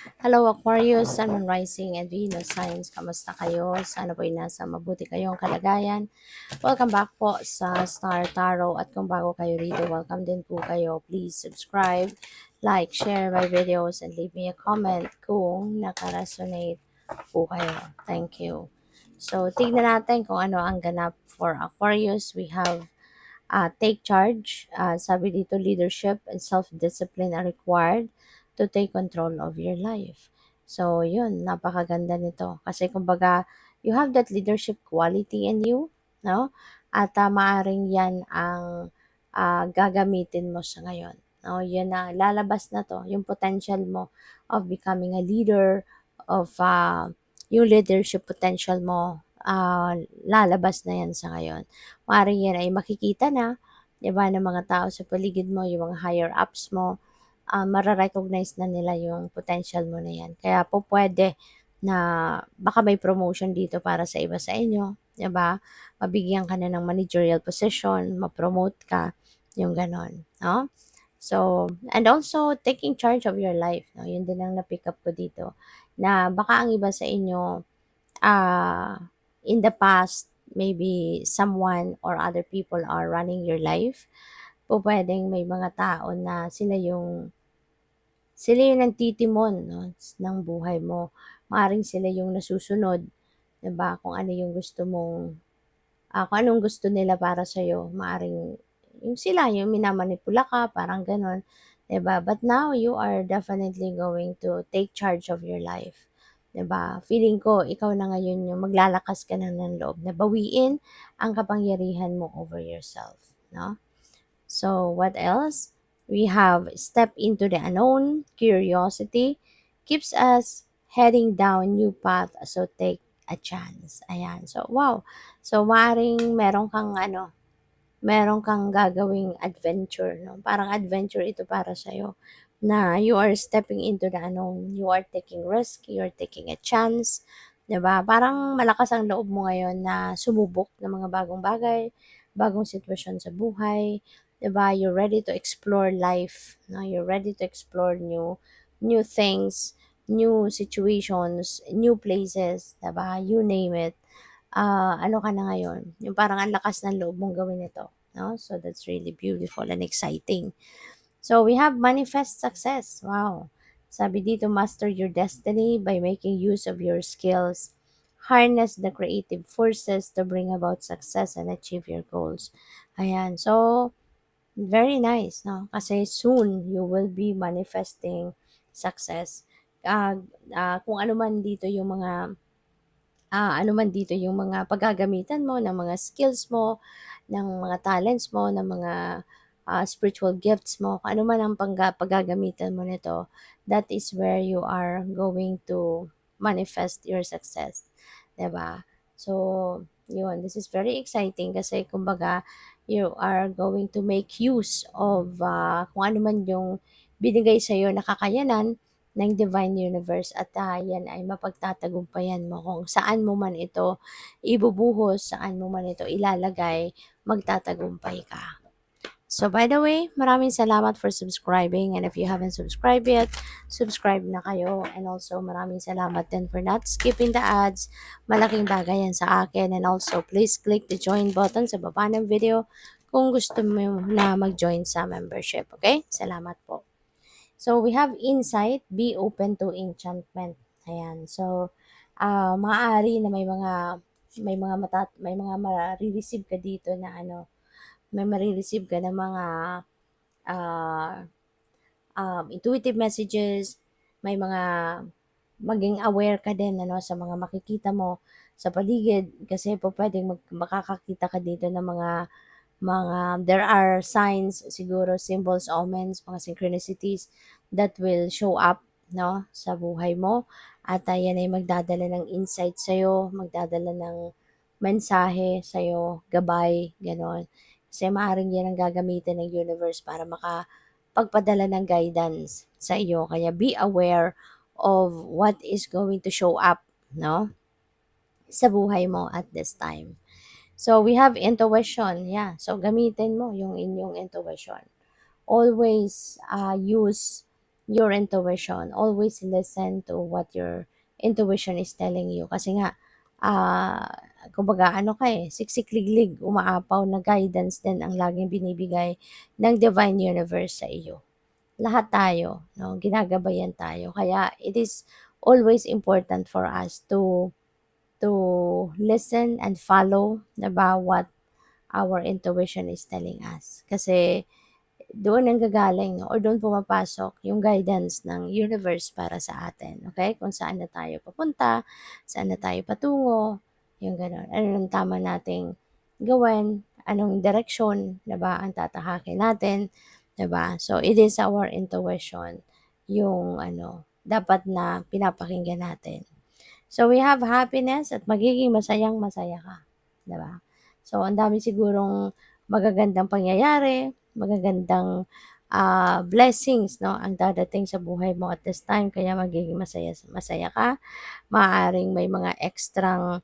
Hello Aquarius, Sun, Moon, Rising, and Venus signs. Kamusta kayo? Sana po'y nasa mabuti kayong kalagayan. Welcome back po sa Star Tarot. At kung bago kayo rito, welcome din po kayo. Please subscribe, like, share my videos, and leave me a comment kung nakaresonate po kayo. Thank you. So, tignan natin kung ano ang ganap for Aquarius. We have take charge. Sabi dito, leadership and self-discipline are required to take control of your life. So, yun, napakaganda nito. Kasi kumbaga, you have that leadership quality in you, no? At maaring yan ang gagamitin mo sa ngayon. No? Yun na, lalabas na to, yung potential mo of becoming a leader, of yung leadership potential mo, lalabas na yan sa ngayon. Maaaring yan ay makikita na, 'di ba, ng mga tao sa paligid mo, yung mga higher ups mo, mare-recognize na nila yung potential mo na yan. Kaya po pwede na baka may promotion dito para sa iba sa inyo, 'di ba? Mabigyan ka na ng managerial position, ma-promote ka, yung gano'n, no? So, and also taking charge of your life, no? Yun din ang na-pick up ko dito, na baka ang iba sa inyo, in the past, maybe someone or other people are running your life. Pupuwedeng may mga tao na sila yung nagtitimon, 'no, ng buhay mo. Maaaring sila yung nasusunod, 'di ba, kung ano yung gusto mong, kung anong gusto nila para sa'yo. Maaaring yung sila yung minamanipula ka, parang gano'n, 'di ba? But now you are definitely going to take charge of your life, 'di ba? Feeling ko ikaw na ngayon yung maglalakas ka na ng loob na bawiin ang kapangyarihan mo over yourself, 'no? So, what else? We have step into the unknown. Curiosity keeps us heading down new path. So, take a chance. Ayan. So, wow. So, maaaring meron kang gagawing adventure, no? Parang adventure ito para sa'yo na you are stepping into the unknown. You are taking risk. You are taking a chance. 'Di ba? Parang malakas ang loob mo ngayon na sumubok ng mga bagong bagay, bagong sitwasyon sa buhay. 'Di ba? You're ready to explore life. No? You're ready to explore new things, new situations, new places. 'Di ba? You name it. Ano ka na ngayon, yung parang ang lakas ng loob mong gawin ito, no? So that's really beautiful and exciting. So we have manifest success. Wow. Sabi dito, master your destiny by making use of your skills. Harness the creative forces to bring about success and achieve your goals. Ayan. So, very nice, no? Kasi soon you will be manifesting success. Kung ano man dito yung mga ano man dito yung mga paggagamitan mo ng mga skills mo, ng mga talents mo, ng mga spiritual gifts mo, kung ano man ang paggagamitan mo nito, that is where you are going to manifest your success. 'Di ba? So, yun, this is very exciting kasi kumbaga, you are going to make use of kung ano man yung binigay sa'yo na kakayanan ng Divine Universe at yan ay mapagtatagumpayan mo kung saan mo man ito ibubuhos, saan mo man ito ilalagay, magtatagumpay ka. So by the way, maraming salamat for subscribing, and if you haven't subscribed yet, subscribe na kayo, and also maraming salamat din for not skipping the ads. Malaking bagay yan sa akin, and also please click the join button sa baba ng video kung gusto mo na mag-join sa membership. Okay? Salamat po. So, we have insight, be open to enchantment. Ayan. So, maaari na may mga marireceive ka dito na may marireceive ka ng mga ah, intuitive messages, may mga maging aware ka din sa mga makikita mo sa paligid kasi po pwedeng makakakita ka dito ng there are signs, siguro symbols, omens, mga synchronicities that will show up, no, sa buhay mo. At yan ay magdadala ng insight sa'yo, magdadala ng mensahe sa'yo, gabay, ganon. Kasi maaaring yan ang gagamitin ng universe para makapagpadala ng guidance sa iyo. Kaya be aware of what is going to show up, no, sa buhay mo at this time. So, we have intuition. Yeah. So, gamitin mo yung inyong intuition. Always use your intuition. Always listen to what your intuition is telling you. Kasi nga, ah, kumbaga ano ka eh, siksik-liglig, umaapaw na guidance din ang laging binibigay ng Divine Universe sa iyo. Lahat tayo, no, ginagabayan tayo. Kaya it is always important for us to listen and follow, 'di ba, what our intuition is telling us. Kasi doon nanggagaling or doon pumapasok yung guidance ng universe para sa atin, okay? Kung saan na tayo papunta, saan na tayo patungo, yung gano'n. Ano yung tama nating gawin, anong direksyon, 'di ba, ang tatahakin natin, 'di ba? So, it is our intuition yung ano, dapat na pinapakinggan natin. So, we have happiness at magiging masayang-masaya ka, 'di ba? So, ang dami sigurong magagandang pangyayari, magagandang, blessings 'no, ang dadating sa buhay mo at this time kaya magiging masaya masaya ka. Maaaring may mga ekstrang,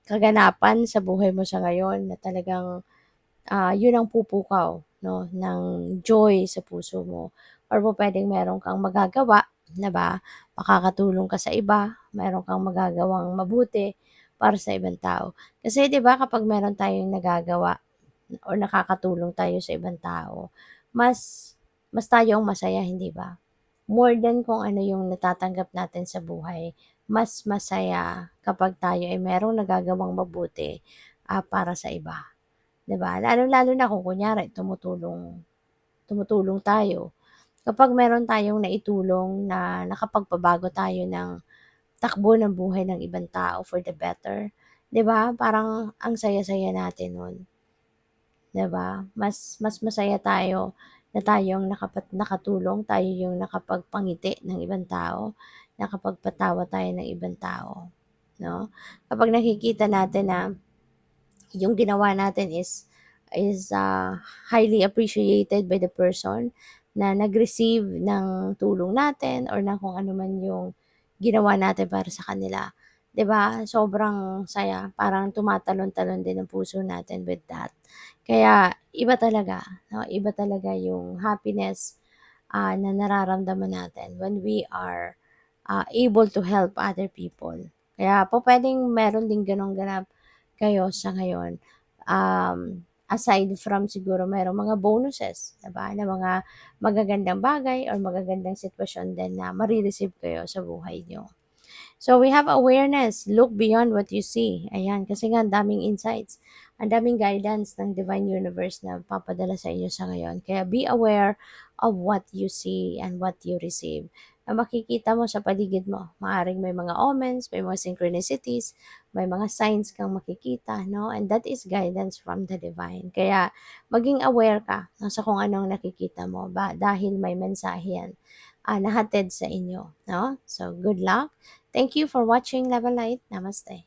kaganapan sa buhay mo sa ngayon na talagang, yun ang pupukaw 'no, ng joy sa puso mo or pupuwedeng meron kang magagawa, 'di ba? Makakatulong ka sa iba, meron kang magagawang mabuti para sa ibang tao. Kasi 'di ba kapag meron tayong nagagawa or nakakatulong tayo sa ibang tao, mas mas tayo ang masaya, hindi ba? More than kung ano yung natatanggap natin sa buhay, mas masaya kapag tayo ay merong nagagawang mabuti, para sa iba. 'Di ba? Lalong-lalo na kung kunyari tumutulong tumutulong tayo. Kapag meron tayong naitulong na nakapagpabago tayo ng takbo ng buhay ng ibang tao for the better, 'di ba? Parang ang saya-saya natin nun, 'di ba? Mas mas masaya tayo na tayong nakatulong, tayo yung nakapagpangiti ng ibang tao, nakapagpatawa tayo ng ibang tao, 'no? Kapag nakikita natin na yung ginawa natin is highly appreciated by the person na nag-receive ng tulong natin or ng kung ano man yung ginawa natin para sa kanila. 'Di ba, sobrang saya, parang tumatalon-talon din ang puso natin with that. Kaya iba talaga 'no, iba talaga yung happiness, na nararamdaman natin when we are, able to help other people. Kaya pupuwedeng meron din gano'ng ganap kayo sa ngayon. Aside from siguro merong mga bonuses, 'di ba, na mga magagandang bagay or magagandang sitwasyon din na mare-receive kayo sa buhay niyo. So, we have awareness, look beyond what you see. Ayan, kasi nga ang daming insights, ang daming guidance ng Divine Universe na papadala sa inyo sa ngayon. Kaya be aware of what you see and what you receive. Na makikita mo sa paligid mo, maaring may mga omens, may mga synchronicities, may mga signs kang makikita, no? And that is guidance from the divine. Kaya maging aware ka no, sa kung anong nakikita mo ba dahil may mensahe yan nahatid sa inyo, no? So, good luck. Thank you for watching Love and Light. Namaste.